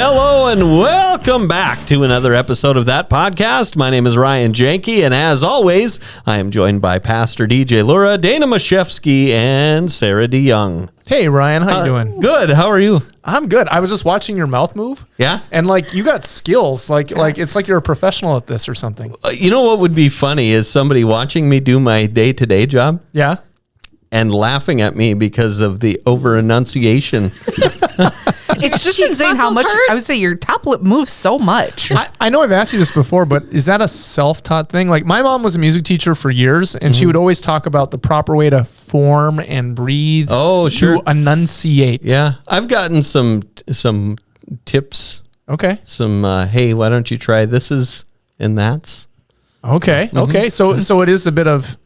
Hello and welcome back to another episode of That Podcast. My name is Ryan Janke, and as always, I am joined by Pastor DJ Lura, Dana Mashevsky, and Sarah DeYoung. Hey, Ryan, how you doing? Good. How are you? I'm good. I was just watching your mouth move. Yeah? And you got skills. Like it's like you're a professional at this or something. You know what would be funny is somebody watching me do my day-to-day job Yeah? and laughing at me because of the over-enunciation. It's just insane how much, I would say your top lip moves so much. I know I've asked you this before, but is that a self-taught thing? Like my mom was a music teacher for years, and she would always talk about the proper way to form and breathe. Oh, sure. To enunciate. Yeah. I've gotten some tips. Okay. Some, hey, why don't you try this and that's? Okay. Okay. So it is a bit of,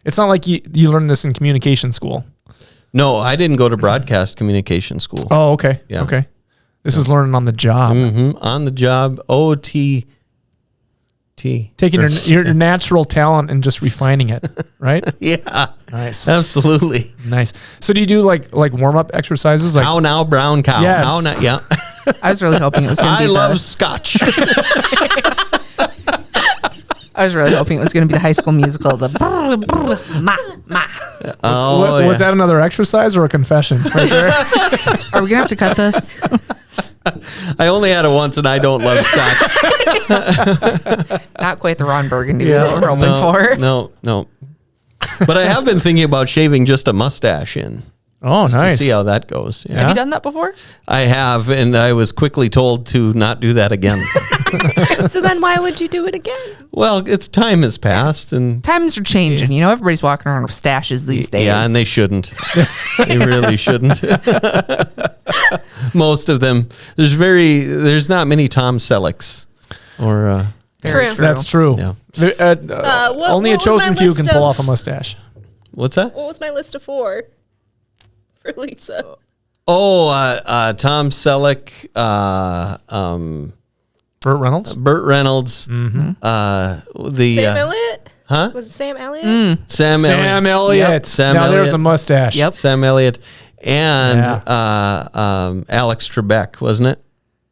it's not like you learned this in communication school. No, I didn't go to broadcast communication school. Oh, okay. Yeah. Okay. This is learning on the job. Mm-hmm. On the job, OTT. Taking your natural talent and just refining it, right? Yeah. Nice. Absolutely. Nice. So do you do like warm-up exercises? Like How now, brown cow? Yes. How now, yeah. I was really hoping it was going to be I love scotch. I was really hoping it was going to be the High School Musical, the ma. was that another exercise or a confession right there? Are we going to have to cut this? I only had it once, and I don't love scotch. Not quite the Ron Burgundy we were hoping for. No. But I have been thinking about shaving just a mustache in. Oh, just nice. to see how that goes. Yeah. Have you done that before? I have, and I was quickly told to not do that again. So then why would you do it again? Well, it's time has passed, and Times are changing. You know, everybody's walking around with stashes these days. yeah, and they shouldn't. They really shouldn't. Most of them. There's not many Tom Sellecks or. Very True. true. That's true. Yeah. Only a chosen few can pull off a mustache. What's that? What was my list of 4 for Lisa? Oh, Tom Selleck, Burt Reynolds. Burt Reynolds, Mm-hmm. Sam Elliott? huh? Was it Sam Elliott? Sam Elliott. Yep. Sam Now there's Elliott. a mustache. Yep. Sam Elliott, and Alex Trebek, wasn't it?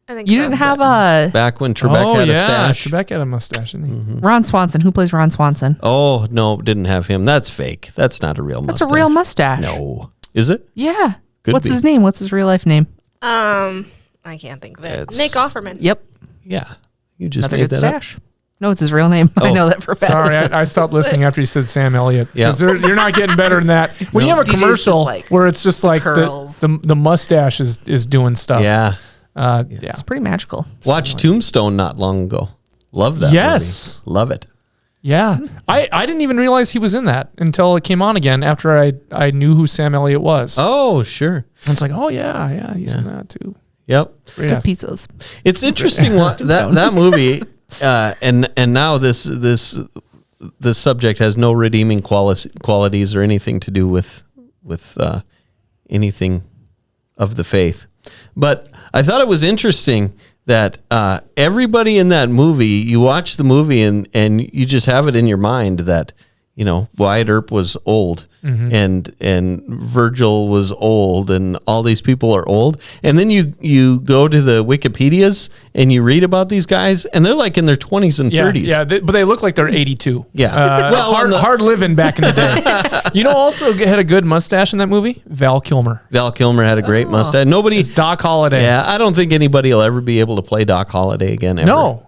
I think You so. didn't have a Back when Trebek had a stash. Trebek had a mustache, didn't he? Mm-hmm. Ron Swanson. Who plays Ron Swanson? Oh no, didn't have him. That's fake. That's not a real That's mustache. a real mustache. No, is it? Yeah. Could What's be. his name? What's his real life name? I can't think of it. It's- Nick Offerman. Yep. Yeah, you just Another made good that up. stash. No, it's his real name. I Oh. know that for a fact. Sorry, I stopped listening after you said Sam Elliott. Yeah. Because you're not getting better than that. When you have a DJ's just commercial like where it's just like curls. the mustache is doing stuff. Yeah, Yeah. It's pretty magical. watched Tombstone not long ago. Love that. Yes. movie. Love it. Yeah. I didn't even realize he was in that until it came on again after I knew who Sam Elliott was. Oh, sure. And it's like, oh yeah, he's in that too. Yep. Yeah. Good pizzas. It's interesting that movie, and now this subject has no redeeming qualities or anything to do with anything of the faith. But I thought it was interesting that everybody in that movie, you watch the movie and you just have it in your mind that, you know, Wyatt Earp was old and Virgil was old and all these people are old. And then you go to the Wikipedias and you read about these guys and they're like in their 20s and 30s. Yeah, but they look like they're 82. Yeah. Hard living back in the day. You know, also had a good mustache in that movie? Val Kilmer. Val Kilmer had a great mustache. Nobody. It's Doc Holliday. Yeah, I don't think anybody will ever be able to play Doc Holliday again. Ever. No.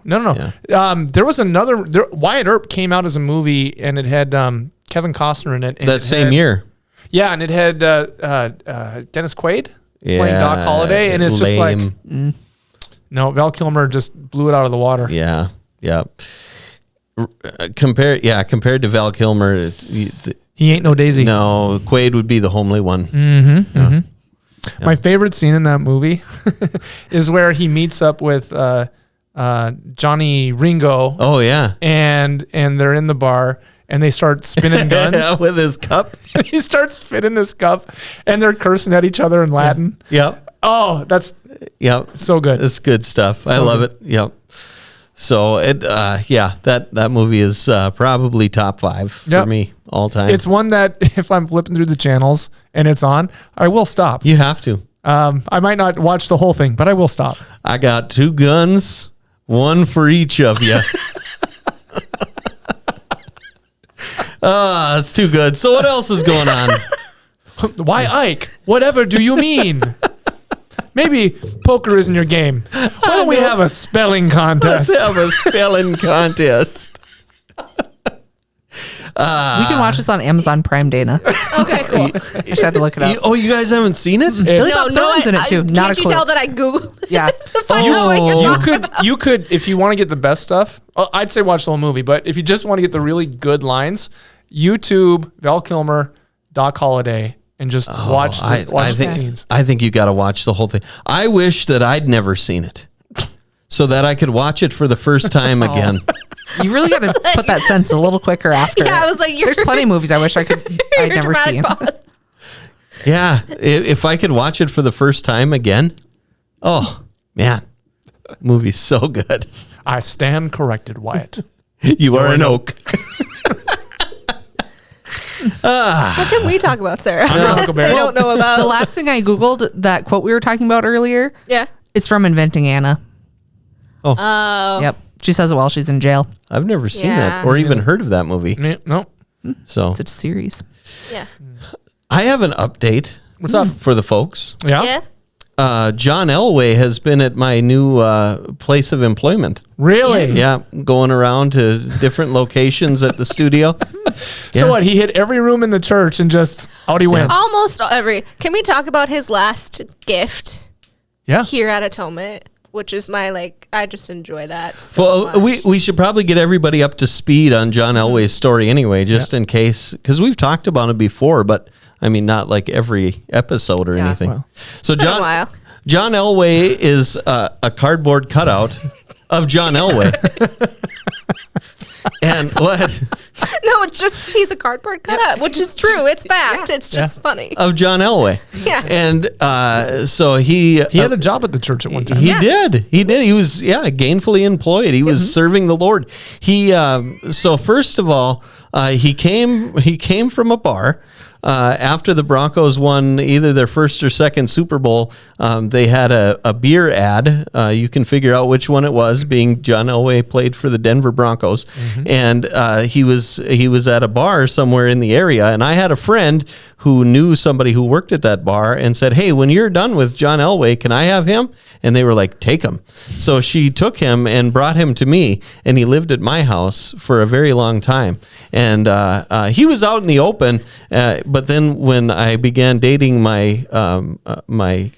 Yeah. There was another. Wyatt Earp came out as a movie, and it had Kevin Costner in it. And That same year. Yeah, and it had Dennis Quaid playing Yeah, Doc Holliday, and it's just like lame. no, Val Kilmer just blew it out of the water. Yeah. Compared to Val Kilmer, He ain't no Daisy. no, Quaid would be the homely one. My favorite scene in that movie is where he meets up with Johnny Ringo. Oh yeah, and they're in the bar and they start spinning guns. with his cup. And he starts spinning this cup and they're cursing at each other in Latin. Yep. Oh, that's so good. It's good stuff. I love it. Yep. So that movie is probably top 5 for me all time. It's one that if I'm flipping through the channels and it's on, I will stop. You have to. I might not watch the whole thing, but I will stop. I got 2 guns, one for each of you. It's too good. So what else is going on? Why, Ike? Whatever do you mean? Maybe poker isn't your game. Why don't we have a spelling contest? Let's have a spelling contest. We can watch this on Amazon Prime, Dana. Okay, cool. I just had to look it up. Oh, you guys haven't seen it? Billy Bob Thornton's in it too. Not a Can't you clue. tell that I Googled it? Yeah. to find out what you're You talking could, about? you could, if you want to get the best stuff, I'd say watch the whole movie. But if you just want to get the really good lines, YouTube, Val Kilmer, Doc Holliday, and just watch the scenes. I think you got to watch the whole thing. I wish that I'd never seen it, so that I could watch it for the first time again. You really got to put that sentence a little quicker after. Yeah, it. I was like, there's plenty of movies I wish I'd never seen. Yeah, if I could watch it for the first time again, oh man, movie's so good. I stand corrected, Wyatt. You are an oak. What can we talk about, Sarah? I'm your Huckleberry. I don't know about. The last thing I Googled, that quote we were talking about earlier, Yeah. it's from Inventing Anna. Oh. Yep. She says it while she's in jail. I've never seen Yeah. that or even heard of that movie. No. So It's a series. Yeah. I have an update. What's up? For the folks? Yeah? Yeah. John Ellway has been at my new place of employment. Really? Yeah, going around to different locations at the studio. So Yeah. what? He hit every room in the church and just out he went. Almost every. Can we talk about his last gift Yeah. here at Atonement? Which is my, I just enjoy that so Well, much. we should probably get everybody up to speed on John Ellway's story anyway, just in case, because we've talked about it before, but I mean, not like every episode or Yeah, anything. well. So Been a while. John Ellway is a cardboard cutout of John Ellway. And what? No, it's just he's a cardboard cutout, which is true. It's fact. It's just funny. Of John Ellway. Yeah. And so he He had a job at the church at one time. He did. He was gainfully employed. He was serving the Lord. He so first of all, he came from a bar. After the Broncos won either their first or second Super Bowl, they had a beer ad. You can figure out which one it was, being John Ellway played for the Denver Broncos. And he was at a bar somewhere in the area. And I had a friend who knew somebody who worked at that bar and said, "Hey, when you're done with John Ellway, can I have him?" And they were like, "Take him." So she took him and brought him to me, and he lived at my house for a very long time. And he was out in the open, but then when I began dating my my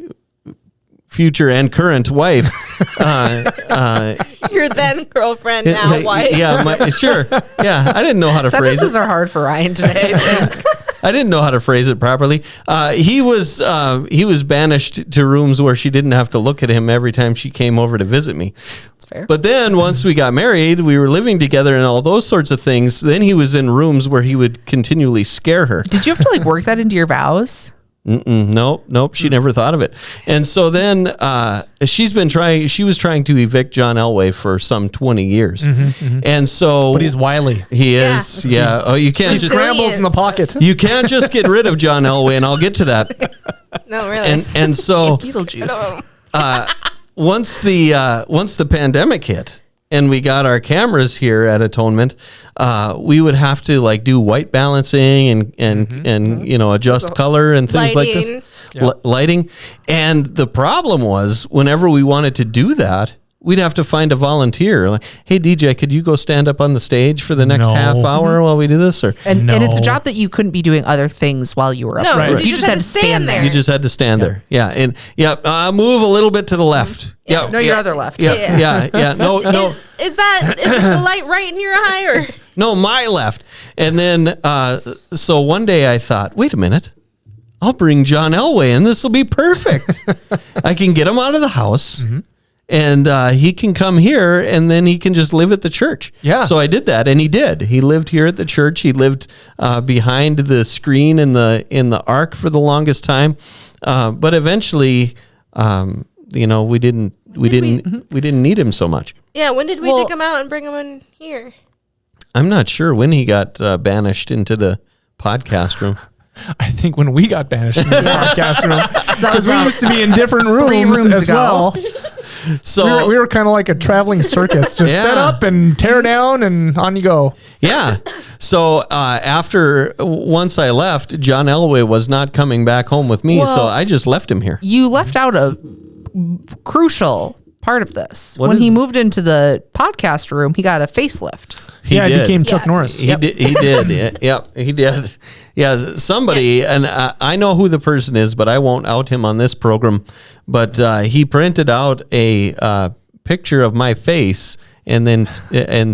future and current wife, Your then girlfriend, now wife. sure, yeah, I didn't know how to phrase Sentences it. are hard for Ryan today. I didn't know how to phrase it properly. He was banished to rooms where she didn't have to look at him every time she came over to visit me. That's fair. But then once we got married, we were living together and all those sorts of things. Then he was in rooms where he would continually scare her. Did you have to work that into your vows? Nope. She never thought of it. And so then she was trying to evict John Ellway for some 20 years. And so, But he's wily. he is, yeah. Oh, you can't He just, scrambles in the pocket. you can't just get rid of John Ellway, and I'll get to that. No, really. And so Diesel juice. once the pandemic hit and we got our cameras here at Atonement, we would have to do white balancing and adjust color and things like Lighting. this. Lighting. And the problem was, whenever we wanted to do that, we'd have to find a volunteer. Like, hey, DJ, could you go stand up on the stage for the next No. half hour while we do this? Or And it's a No. job that you couldn't be doing other things while you were up No, there. because you just had to stand there. you just had to stand there. Yeah. And move a little bit to the left. Yeah. No, your other left. Yeah. Yeah. No. Is the light right in your eye or? No, my left. And then, so one day I thought, wait a minute, I'll bring John Ellway and this will be perfect. I can get him out of the house and he can come here and then he can just live at the church. Yeah. So I did that and he did. He lived here at the church. He lived behind the screen in the ark for the longest time. But eventually, we didn't need him so much. Yeah, when did we take him out and bring him in here? I'm not sure when he got banished into the podcast room. I think when we got banished in the podcast room, because we about used to be in different 3 rooms, rooms as ago. well. So We were kind of like a traveling circus, just set up and tear down and on you go. yeah. So once I left, John Ellway was not coming back home with me, so Well- I just left him here. You left out a crucial part of this. What When is he it? moved into the podcast room, he got a facelift. He He did. became Chuck Yes. Norris. He did. He did. Yep, he did. Yeah, somebody, and I know who the person is, but I won't out him on this program. But he printed out a picture of my face and then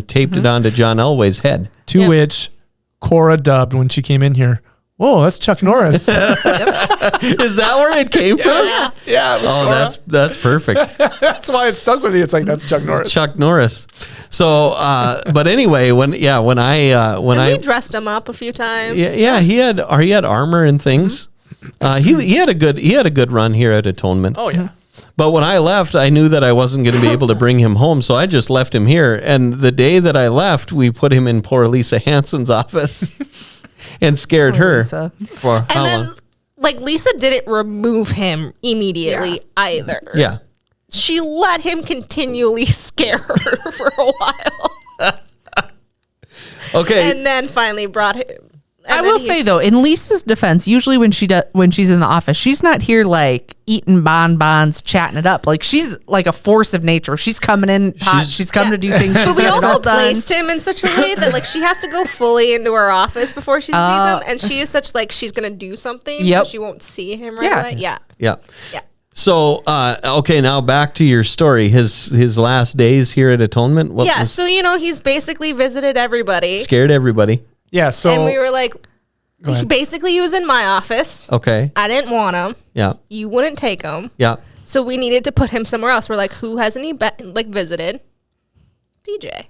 taped it onto John Elway's head. To which Cora dubbed when she came in here, "Whoa, that's Chuck Norris." Is that where it came from? Yeah, it was Oh, Cora. that's perfect. That's why it stuck with me. It's like, that's Chuck Norris. Chuck Norris. So, but anyway, when We I dressed him up a few times. yeah, he had armor and things. He had a good run here at Atonement. Oh, yeah. But when I left, I knew that I wasn't going to be able to bring him home, so I just left him here. And the day that I left, we put him in poor Lisa Hansen's office and scared her. Lisa. For how And then, long? like, Lisa didn't remove him immediately either. Yeah. She let him continually scare her for a while. Okay. And then finally brought him. I will say though, in Lisa's defense, usually when she's in the office, she's not here like eating bonbons, chatting it up. Like she's like a force of nature. She's coming in hot. She's coming to do things. But She's we getting it all also done. placed him in such a way that like she has to go fully into her office before she sees him, and she is such like she's gonna do something, Yep. so she won't see him right Yeah. away. Yeah, yeah. yeah. So, okay, now back to your story. His last days here at Atonement. What Yeah, was- so he's basically visited everybody, scared everybody. Yeah, so and we were like, ahead. he was in my office. Okay. I didn't want him. Yeah. You wouldn't take him, Yeah. so we needed to put him somewhere else. We're like, who hasn't he visited? DJ.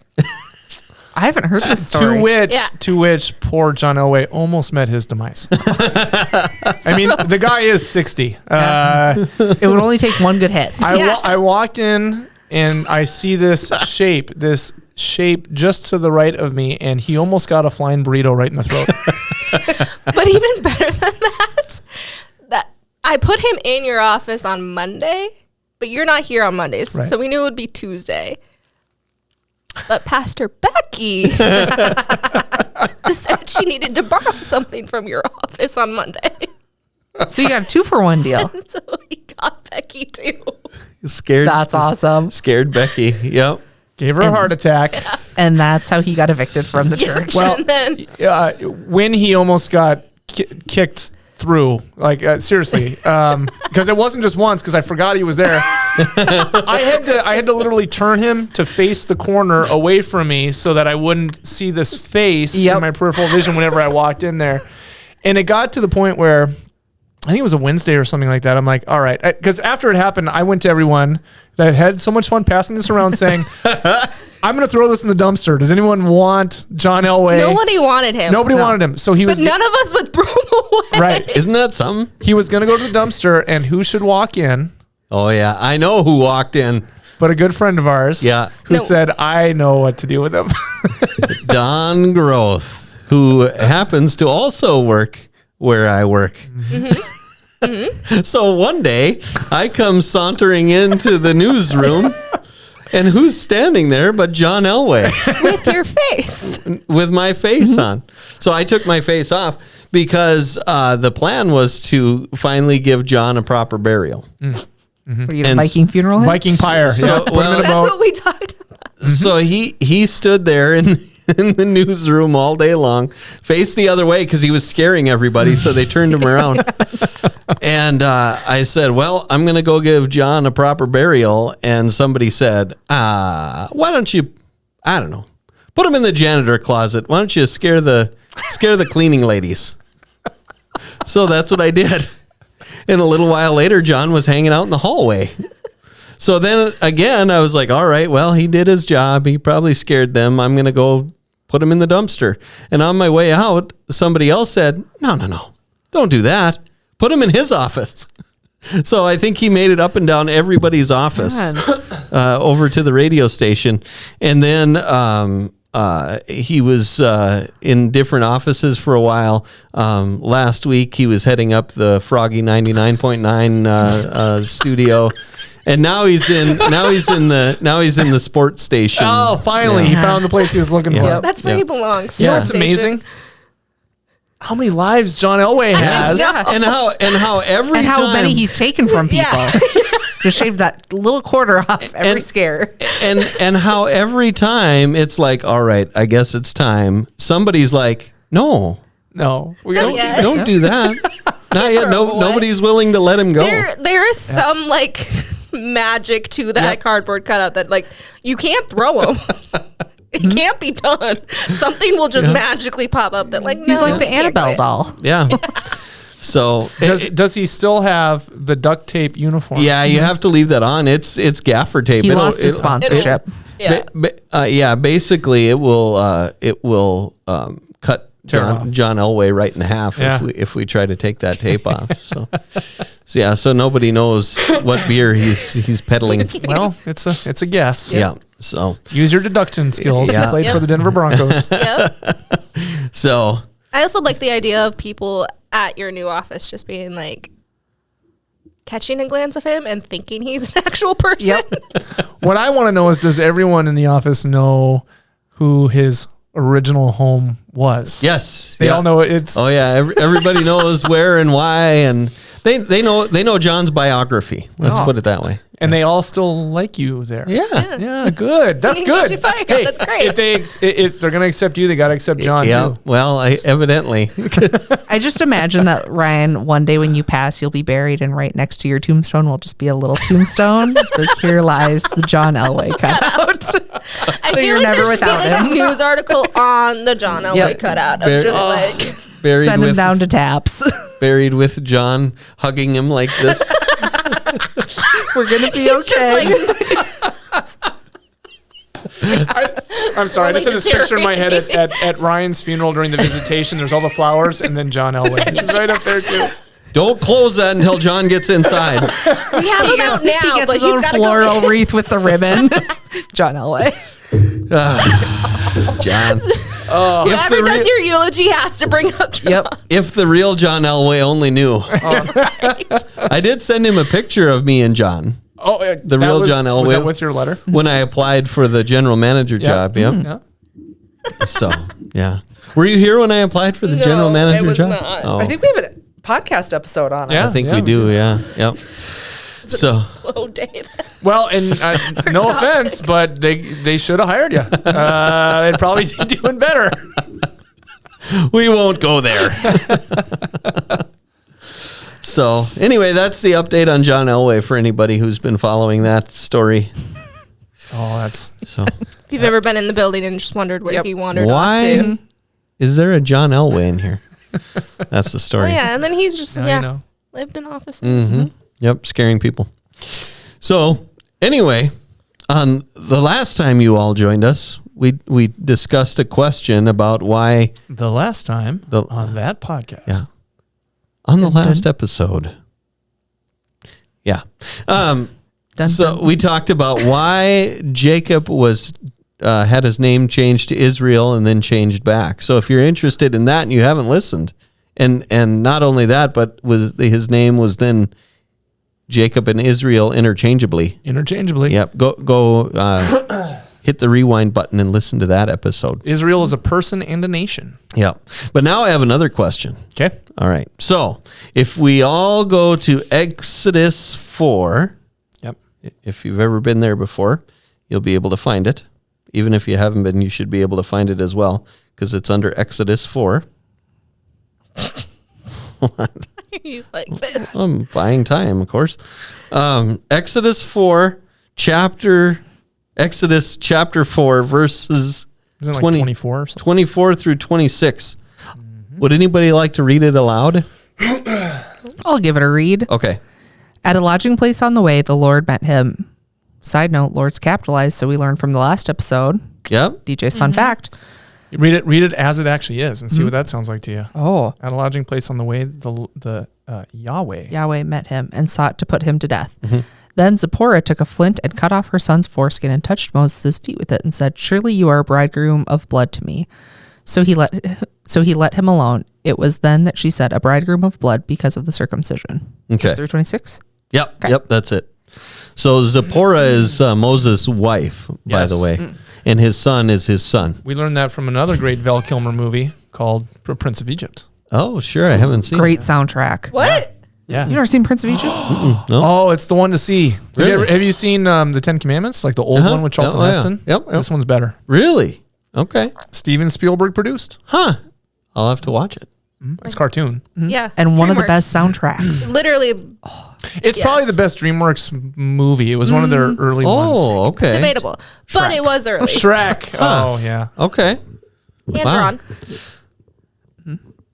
I haven't heard this story. to which poor John Ellway almost met his demise. I mean, the guy is 60. It would only take one good hit. I walked in and I see this shape just to the right of me, and he almost got a flying burrito right in the throat. But even better than that I put him in your office on Monday, but you're not here on Mondays, Right. so we knew it would be Tuesday. But Pastor Becky said she needed to borrow something from your office on Monday. So you got a 2-for-1 deal. So he got Becky too. Scared. That's awesome. Scared Becky. Yep. Gave her a heart attack. And that's how he got evicted from the church. Well, And then when he almost got kicked through, like seriously, because it wasn't just once, because I forgot he was there. I had to literally turn him to face the corner away from me so that I wouldn't see this face in my peripheral vision whenever I walked in there. And it got to the point where I think it was a Wednesday or something like that. I'm like, all right. Because after it happened, I went to everyone that had so much fun passing this around saying, I'm going to throw this in the dumpster. Does anyone want John Elway? nobody wanted him. Nobody wanted him. So he was... But none of us would throw him away. Right. Isn't that something? He was going to go to the dumpster, and who should walk in Oh, yeah. I know who walked in. but a good friend of ours Yeah. who No. said, I know what to do with him. Don Groth, who happens to also work where I work. So one day I come sauntering into the newsroom, and who's standing there but John Elway With your face. with my face on. So I took my face off because the plan was to finally give John a proper burial. Were you And Viking funeral? him? Viking pyre. So- Yeah, put him in a well, That's boat. what we talked about. So he stood there in the newsroom all day long, faced the other way because he was scaring everybody. So they turned him around. And I said, well, I'm going to go give John a proper burial. And somebody said, why don't you, I don't know, put him in the janitor closet. Why don't you scare the cleaning ladies? So that's what I did. And a little while later, John was hanging out in the hallway. So then again, I was like, all right, well, he did his job. He probably scared them. I'm going to go put him in the dumpster. And on my way out, somebody else said, no, don't do that. Put him in his office. So I think he made it up and down everybody's office over to the radio station. And then he was in different offices for a while. Last week he was heading up the Froggy 99.9 studio, and now he's in the sports station. Oh, finally, he found the place he was looking for. That's where he belongs. You know what's Station. amazing? How many lives John Elway has. and how every And how time, many he's taken from people. Yeah. Just shaved that little quarter off every scare. and how every time it's like, all right, I guess it's time. Somebody's like, no, We got yet. don't do that. Not yet. No, What? nobody's willing to let him go. There is some like magic to that cardboard cutout that like you can't throw him. It can't be done. Something will just magically pop up that like He's no, like the you can't Annabelle quit. doll. Yeah. So Does he still have the duct tape uniform? yeah, you have to leave that on. It's gaffer tape. He lost his sponsorship. Yeah. Basically, it will cut Tear it off. John Elway right in half Yeah. if we try to take that tape off. So nobody knows what beer he's peddling. Well, it's a guess. Yeah. So Use your deduction skills. Yeah. He played for the Denver Broncos. Yep. so I also like the idea of people at your new office just being like catching a glance of him and thinking he's an actual person. Yep. What I want to know is, does everyone in the office know who his original home was? yes, They all know it's. Oh yeah, everybody knows where and why, and they know John's biography. Let's Oh. put it that way. And they all still like you there. Yeah. Yeah, good. That's good. Get you fired. That's great. If they're gonna accept you, they gotta accept John Yeah. too. Well, evidently. I just imagine that, Ryan, one day when you pass, you'll be buried, and right next to your tombstone will just be a little tombstone. Like, here lies the John Elway cutout. I So feel you're like never there should be without like him. a news article on the John Elway Yep. cutout of Bear- just like Buried Send him with down to taps. buried with John, hugging him like this. We're going to be he's okay. just like I'm sorry. I just had this picture in my head deteriorating. at Ryan's funeral during the visitation. There's all the flowers, and then John Elway. He's right up there too. Don't close that until John gets inside. we have him out He now, gets but his he's own got to floral go. wreath with the ribbon. John Elway. John. Whoever does your eulogy has to bring up John. Yep. If the real John Elway only knew. I did send him a picture of me and John Oh, The real John Elway. Was that with your letter? when I applied for the general manager job. Yep. Yeah. So, yeah. Were you here when I applied for the No, general manager I was job? not. Oh, I think we have a podcast episode on it. Yeah. I think we do. Yeah. Yep. So, Slow day. Well, and no offense, but they should have hired you. They'd probably be doing better. we won't go there. So, anyway, that's the update on John Elway for anybody who's been following that story. Oh, that's So, If you've ever been in the building and just wondered where he wandered off why to. is there a John Elway in here? That's the Oh, story. yeah, and then he's just, now you know. lived in offices. Mm-hmm. Yep, scaring people. So, anyway, on the last time you all joined us, we discussed a question about why The last time The- on that podcast. Yeah. On the last episode. Yeah. Dun, So dun. we talked about why Jacob was had his name changed to Israel and then changed back. So if you're interested in that and you haven't listened, and not only that, but his name was then Jacob and Israel interchangeably. Interchangeably. Yep. Go hit the rewind button and listen to that episode. Israel is a person and a nation. Yeah. But now I have another question. Okay. All right. So if we all go to Exodus 4, Yep. if you've ever been there before, you'll be able to find it. Even if you haven't been, you should be able to find it as well because it's under Exodus 4. You like this. I'm buying time, of course. Exodus chapter 4, verses Isn't it like 20 24 or something? 24 through 26. Would anybody like to read it aloud? I'll give it a read. Okay. At a lodging place on the way, the Lord met him. Side note, Lord's capitalized, so we learned from the last episode. Yep. DJ's fun fact. Read it as it actually is and see what that sounds like to you. Oh. At a lodging place on the way, the Yahweh. Yahweh met him and sought to put him to death. Then Zipporah took a flint and cut off her son's foreskin and touched Moses' feet with it and said, "Surely you are a bridegroom of blood to me." So he let him alone. It was then that she said, "A bridegroom of blood because of the circumcision." Okay. 326. Yep. Okay. Yep. That's it. So Zipporah is Moses' wife, by Yes. the way, and his son is his son. We learned that from another great Val Kilmer movie called Prince of Egypt. Oh, sure. I haven't seen. Great soundtrack. What? Yeah. You never seen Prince of Egypt? Oh, it's the one to see. Really? Have you seen the Ten Commandments, like the old one with Charlton Oh, yeah. Heston? Yep. This one's better. Really? Okay. Steven Spielberg produced. Huh. I'll have to watch it. It's cartoon. Yeah. And one of the DreamWorks. best soundtracks. Literally It's Yes. probably the best DreamWorks movie. It was one of their early ones. Oh, okay. debatable. But it was early. Shrek. Oh, yeah. Okay. And Wow. Ron.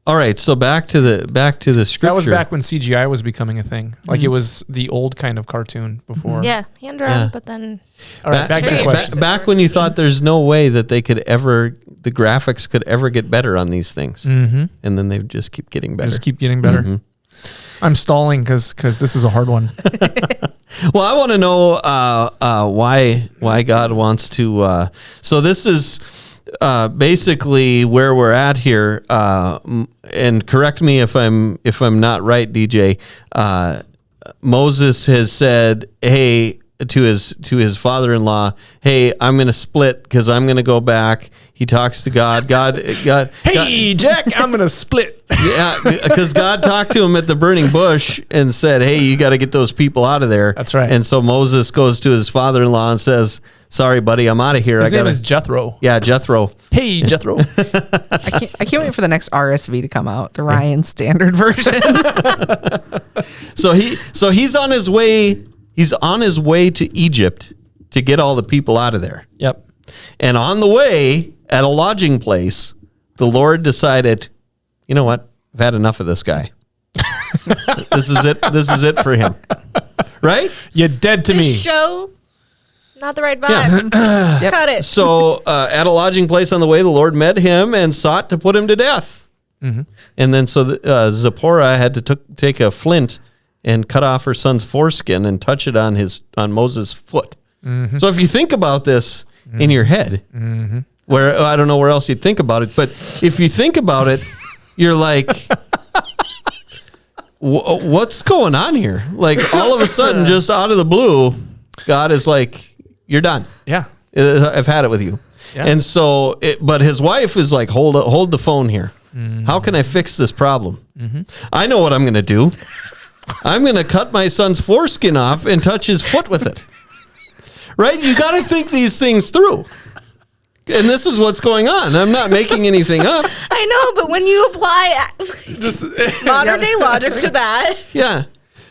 All right. So back to the scripture. That was back when CGI was becoming a thing. Like it was the old kind of cartoon before. Yeah, hand drawn, Yeah. but then All right, back to your Change. question. Back when you thought there's no way that the graphics could ever get better on these things, and then they just keep getting better. Just keep getting better. I'm stalling because this is a hard one. Well, I want to know why God wants to. So this is basically where we're at here. And correct me if I'm not right, DJ. Moses has said, "Hey," to his father-in-law, "Hey, I'm going to split because I'm going to go back." He talks to God. God. Hey, Jack, I'm going to split. Yeah, because God talked to him at the burning bush and said, "Hey, you got to get those people out of there." That's right. And so Moses goes to his father-in-law and says, "Sorry, buddy, I'm out of here. His name is Jethro. yeah, Jethro." Hey, Jethro. I can't wait for the next RSV to come out, the Ryan Standard version. So he's on his way. He's on his way to Egypt to get all the people out of there. Yep. And on the way, at a lodging place, the Lord decided, you know what? I've had enough of this guy. This is it. This is it for him. Right? You're dead to me. this show, not the right vibe. Cut it. So at a lodging place on the way, the Lord met him and sought to put him to death. And then Zipporah had to take a flint and cut off her son's foreskin and touch it on Moses' foot. So if you think about this in your head, where I don't know where else you'd think about it, but if you think about it, you're like, what's going on here? Like all of a sudden, just out of the blue, God is like, you're done. Yeah. I've had it with you. Yeah. And so, but his wife is like, hold the phone here. How can I fix this problem? I know what I'm going to do. I'm going to cut my son's foreskin off and touch his foot with it. Right? You got to think these things through. And this is what's going on. I'm not making anything up. I know, but when you apply Just modern day logic to that, Yeah.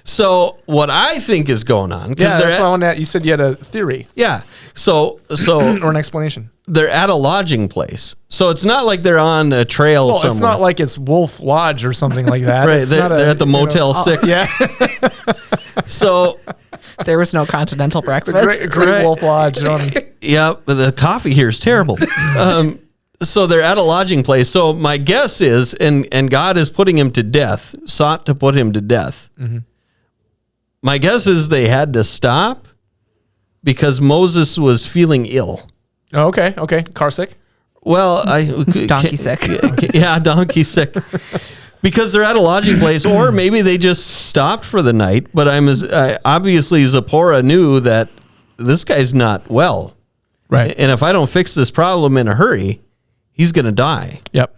So what I think is going on, yeah, they're that's why I wanted to, you said you had a theory So or an explanation. they're at a lodging place. So it's not like they're on a trail Well, somewhere. it's not like it's Wolf Lodge or something like that. Right. It's They're, not they're at the Motel 6. Yeah. So There was no continental breakfast. Great Right. Wolf Lodge. yeah, but the coffee here is terrible. So they're at a lodging place. So my guess is, and God is putting him to death, sought to put him to death. My guess is they had to stop because Moses was feeling ill. Oh, okay. Okay. Car sick. Well, Donkey sick. Yeah, donkey sick. Because they're at a lodging place, or maybe they just stopped for the night. But obviously Zipporah knew that this guy's not well, Right. and if I don't fix this problem in a hurry, he's going to die. Yep.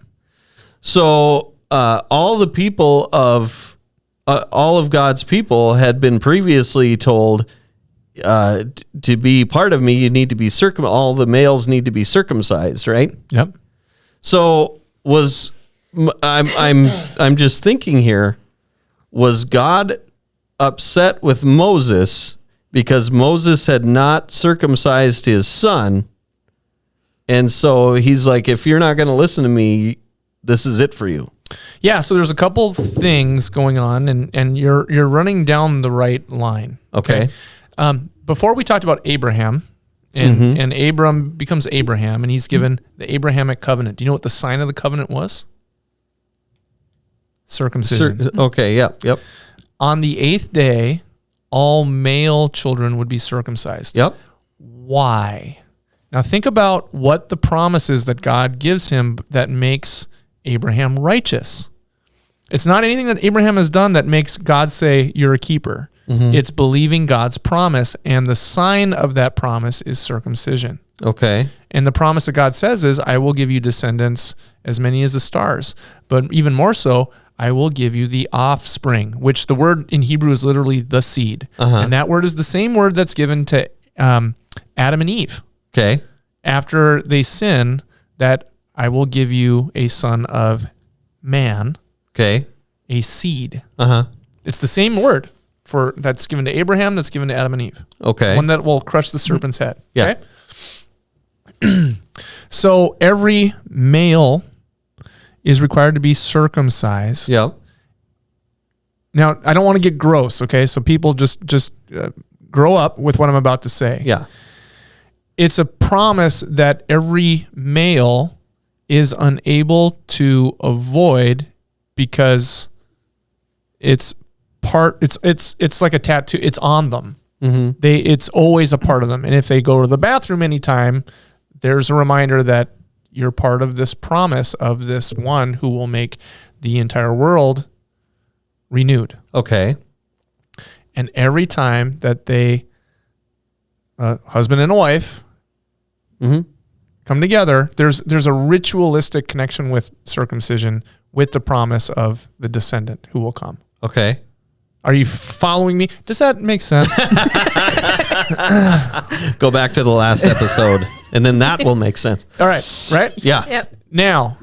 So all of God's people had been previously told, to be part of me, you need to be all the males need to be circumcised, right? Yep. So I'm just thinking here, was God upset with Moses because Moses had not circumcised his son? And so he's like, if you're not going to listen to me, this is it for you. Yeah. So there's a couple things going on, and you're running down the right line. Okay. Before we talked about Abraham, and Abram becomes Abraham, and he's given the Abrahamic covenant. Do you know what the sign of the covenant was? Circumcision. Okay. Yep. On the 8th day, all male children would be circumcised. Yep. Why? Now think about what the promise is that God gives him that makes Abraham righteous. It's not anything that Abraham has done that makes God say, you're a keeper. It's believing God's promise, and the sign of that promise is circumcision. Okay. And the promise that God says is, I will give you descendants as many as the stars. But even more so, I will give you the offspring, which the word in Hebrew is literally the seed. And that word is the same word that's given to Adam and Eve. Okay. After they sin, that I will give you a son of man, Okay. a seed. Uh-huh. It's the same word for that's given to Abraham, that's given to Adam and Eve. Okay. One that will crush the serpent's head. Yeah. Okay? So every male is required to be circumcised. Yep. Now, I don't want to get gross, okay? So people just grow up with what I'm about to say. Yeah. It's a promise that every male is unable to avoid because it's like a tattoo. It's on them. It's always a part of them. And if they go to the bathroom anytime, there's a reminder that you're part of this promise of this one who will make the entire world renewed. Okay. And every time that they, husband and wife, come together, there's a ritualistic connection with circumcision with the promise of the descendant who will come. Okay. Are you following me? Does that make sense? Go back to the last episode, and then that will make sense. All right. Right? Yeah. Yep. Now,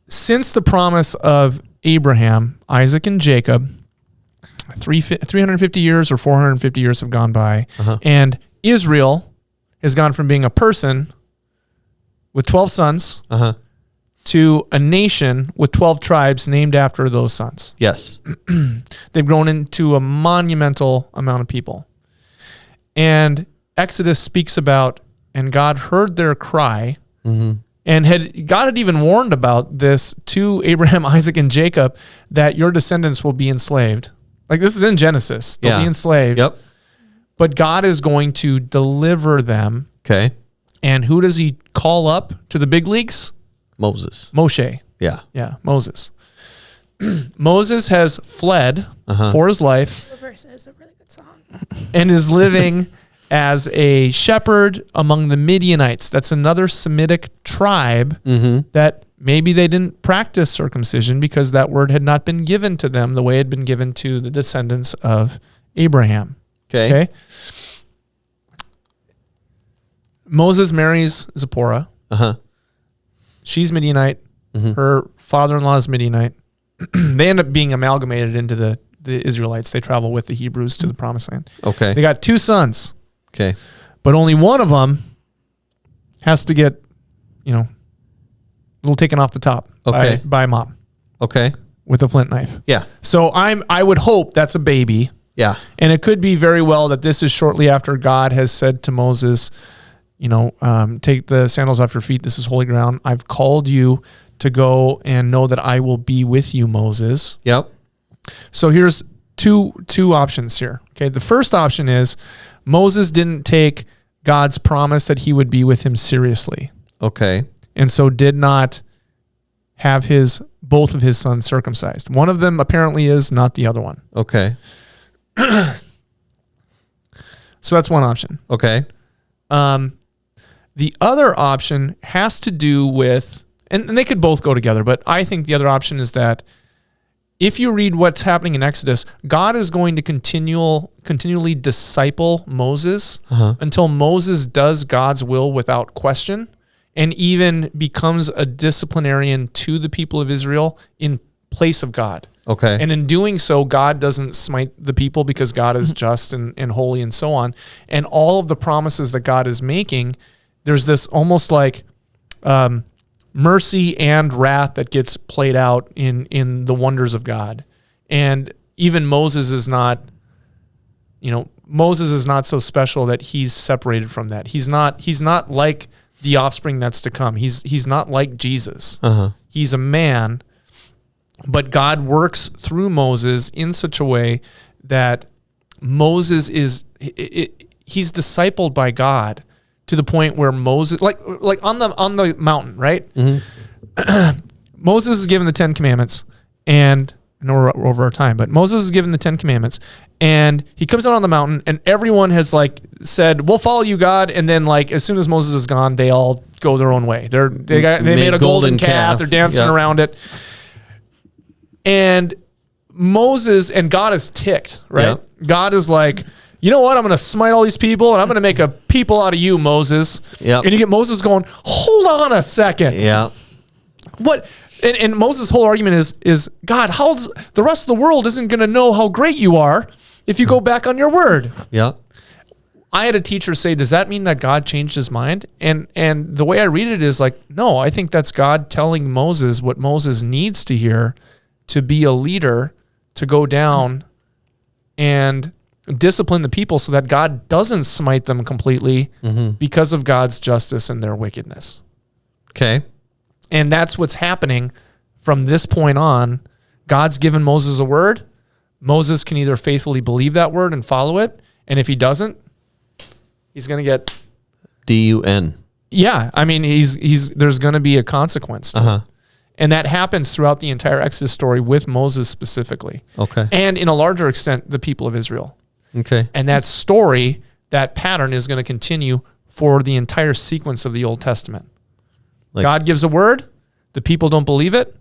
since the promise of Abraham, Isaac, and Jacob, 350 years or 450 years have gone by, and Israel has gone from being a person with 12 sons to a nation with 12 tribes named after those sons. Yes. They've grown into a monumental amount of people. And Exodus speaks about, and God heard their cry, and God had even warned about this to Abraham, Isaac, and Jacob, that your descendants will be enslaved. Like this is in Genesis. They'll be enslaved. Yep. But God is going to deliver them. Okay. And who does he call up to the big leagues? Moses. Moshe. Yeah. Yeah, Moses. Moses has fled for his life. The verse is a really good song. And is living as a shepherd among the Midianites. That's another Semitic tribe that maybe they didn't practice circumcision because that word had not been given to them the way it had been given to the descendants of Abraham. Okay? Moses marries Zipporah. She's Midianite. Her father-in-law is Midianite. They end up being amalgamated into the Israelites. They travel with the Hebrews to the Promised Land. Okay. They got 2 sons. Okay. But only one of them has to get, a little taken off the top by mom Okay. with a flint knife. Yeah. So I would hope that's a baby. Yeah. And it could be very well that this is shortly after God has said to Moses, take the sandals off your feet. This is holy ground. I've called you to go and know that I will be with you, Moses. Yep. So here's two options here. Okay. The first option is Moses didn't take God's promise that he would be with him seriously. Okay. And so did not have both of his sons circumcised. One of them apparently is, not the other one. Okay. So that's one option. Okay. The other option has to do with, and they could both go together, but I think the other option is that if you read what's happening in Exodus, God is going to continually disciple Moses until Moses does God's will without question and even becomes a disciplinarian to the people of Israel in place of God. Okay. And in doing so, God doesn't smite the people because God is just and holy and so on. And all of the promises that God is making, there's this almost like mercy and wrath that gets played out in the wonders of God. And even Moses is not so special that he's separated from that. He's not like the offspring that's to come. He's not like Jesus. He's a man, but God works through Moses in such a way that Moses he's discipled by God to the point where Moses, like on the mountain, right? Mm-hmm. Moses is given the 10 Commandments, and I know we're over our time, but Moses is given the 10 Commandments, and he comes out on the mountain, and everyone has like said, "We'll follow you, God." And then like as soon as Moses is gone, they all go their own way. They made a golden calf. They're dancing around it, and Moses and God is ticked, right? Yep. God is like, you know what? I'm going to smite all these people, and I'm going to make a people out of you, Moses. Yep. And you get Moses going, hold on a second. Yeah. What? And Moses' whole argument is God, how's the rest of the world isn't going to know how great you are if you go back on your word. Yeah. I had a teacher say, does that mean that God changed his mind? And the way I read it is like, no, I think that's God telling Moses what Moses needs to hear to be a leader, to go down and discipline the people so that God doesn't smite them completely because of God's justice and their wickedness. Okay. And that's what's happening from this point on. God's given Moses a word. Moses can either faithfully believe that word and follow it, and if he doesn't, he's going to get DUN. Yeah, I mean, there's going to be a consequence to it. And that happens throughout the entire Exodus story with Moses specifically. Okay. And in a larger extent, the people of Israel. Okay. And that story, that pattern is going to continue for the entire sequence of the Old Testament. Like, God gives a word. The people don't believe it.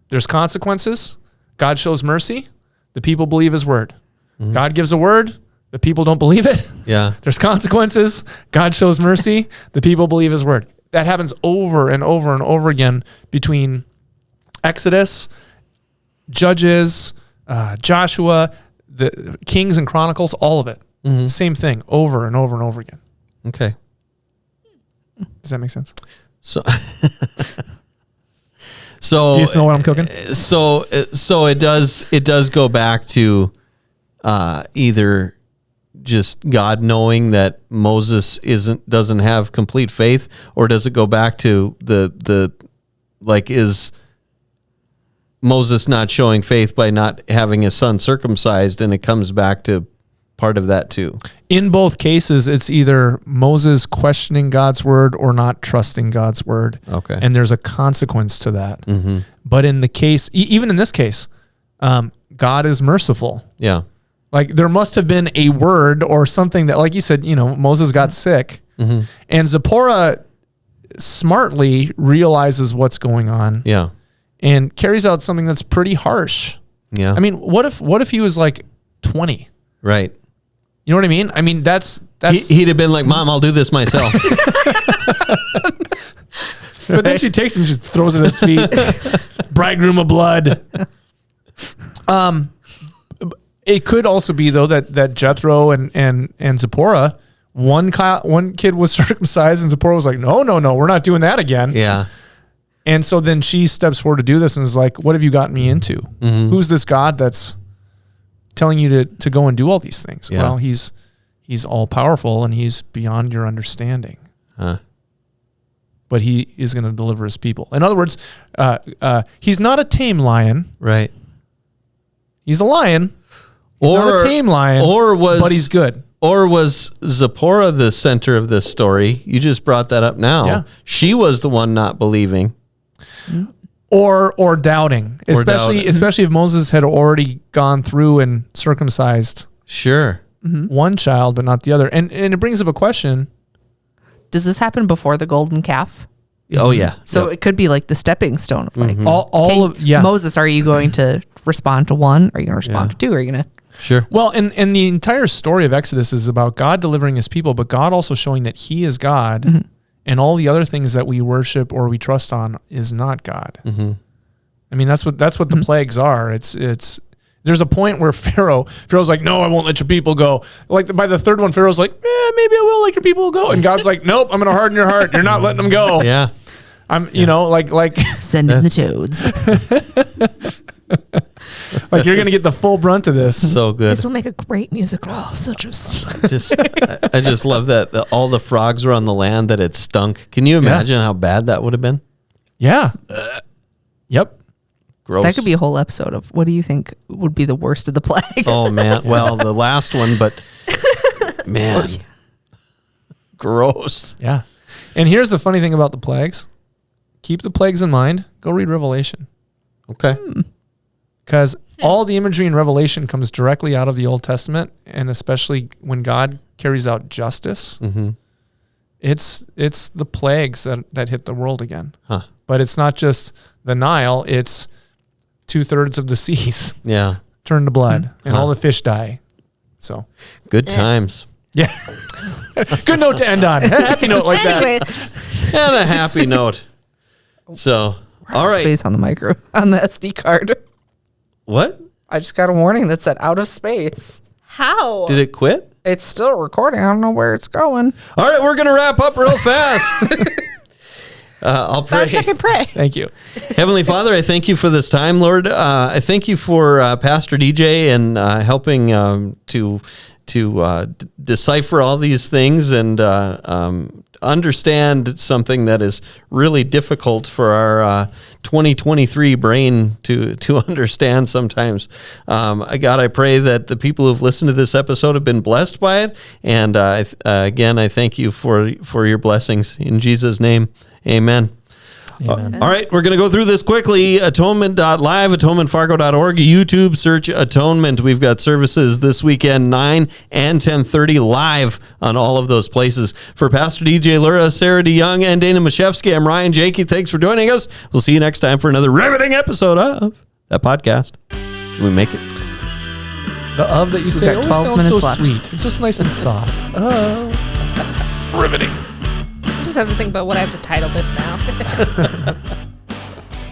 There's consequences. God shows mercy. The people believe his word. Mm-hmm. God gives a word. The people don't believe it. Yeah. There's consequences. God shows mercy. The people believe his word. That happens over and over and over again between Exodus, Judges, Joshua, the Kings and Chronicles, all of it. Mm-hmm. Same thing over and over and over again. Okay. Does that make sense? So, do you know what I'm cooking? So it does go back to either just God knowing that Moses doesn't have complete faith, or does it go back to the is Moses not showing faith by not having his son circumcised, and it comes back to part of that too? In both cases, it's either Moses questioning God's word or not trusting God's word. Okay. And there's a consequence to that. Mm-hmm. But in the case, even in this case, God is merciful. Yeah. Like there must have been a word or something that, like you said, Moses got sick, and Zipporah smartly realizes what's going on. Yeah. And carries out something that's pretty harsh. Yeah. I mean, what if he was like 20? Right. You know what I mean? I mean, that's he'd have been like, "Mom, I'll do this myself." But then she takes him and just throws it at his feet. Bridegroom of blood. It could also be though that Jethro and Zipporah, one kid was circumcised and Zipporah was like, no, we're not doing that again. Yeah. And so then she steps forward to do this and is like, what have you gotten me into? Mm-hmm. Who's this God that's telling you to go and do all these things? Yeah. Well, he's all powerful and he's beyond your understanding. But he is going to deliver his people. In other words, he's not a tame lion. Right. He's a lion. He's not a tame lion, but he's good. Or was Zipporah the center of this story? You just brought that up now. Yeah. She was the one not believing. Or doubting. Especially if Moses had already gone through and circumcised Sure. one child, but not the other. And it brings up a question. Does this happen before the golden calf? Oh, yeah. So it could be like the stepping stone of like, Moses, are you going to respond to one? Are you going to respond to two? Are you going to? Sure. Well, and the entire story of Exodus is about God delivering his people, but God also showing that he is God, and all the other things that we worship or we trust on is not God. Mm-hmm. I mean, that's what the plagues are. It's there's a point where Pharaoh's like, no, I won't let your people go. Like by the third one, Pharaoh's like, maybe I will let your people go. And God's like, nope, I'm going to harden your heart. You're not letting them go. Yeah. Like send in the toads. Like you're going to get the full brunt of this. So good. This will make a great musical. So I just love that all the frogs were on the land, that it stunk. Can you imagine how bad that would have been? Yeah. Yep. Gross. That could be a whole episode of what do you think would be the worst of the plagues? Oh man. Well, the last one, but man, gross. Yeah. And here's the funny thing about the plagues. Keep the plagues in mind. Go read Revelation. Okay. Because all the imagery in Revelation comes directly out of the Old Testament, and especially when God carries out justice, it's the plagues that hit the world again. Huh. But it's not just the Nile, it's 2/3 of the seas Yeah. turn to blood, and all the fish die. So, Good times. yeah. Good note to end on. Happy note like Anyway, And a happy note. So, all right. Space on the on the SD card. What? I just got a warning that said out of space. how? Did it quit? It's still recording. I don't know where it's going. All right, we're going to wrap up real fast. I'll pray. 5 second pray. that. Thank you. Heavenly Father, I thank you for this time, Lord. I thank you for Pastor DJ and helping to decipher all these things and understand something that is really difficult for our 2023 brain to understand sometimes. God, I pray that the people who've listened to this episode have been blessed by it. And again, I thank you for your blessings. In Jesus' name, amen. Amen. All right, we're going to go through this quickly. Atonement.live, atonementfargo.org, YouTube, search Atonement. We've got services this weekend, 9 and 10:30 live on all of those places. For Pastor DJ Lura, Sarah DeYoung, and Dana Mashevsky, I'm Ryan Jakey. Thanks for joining us. We'll see you next time for another riveting episode of that podcast. Can we make it? The of that you say got always 12 sounds so minutes left. sweet. It's just nice and soft. Riveting. I just have to think about what I have to title this now.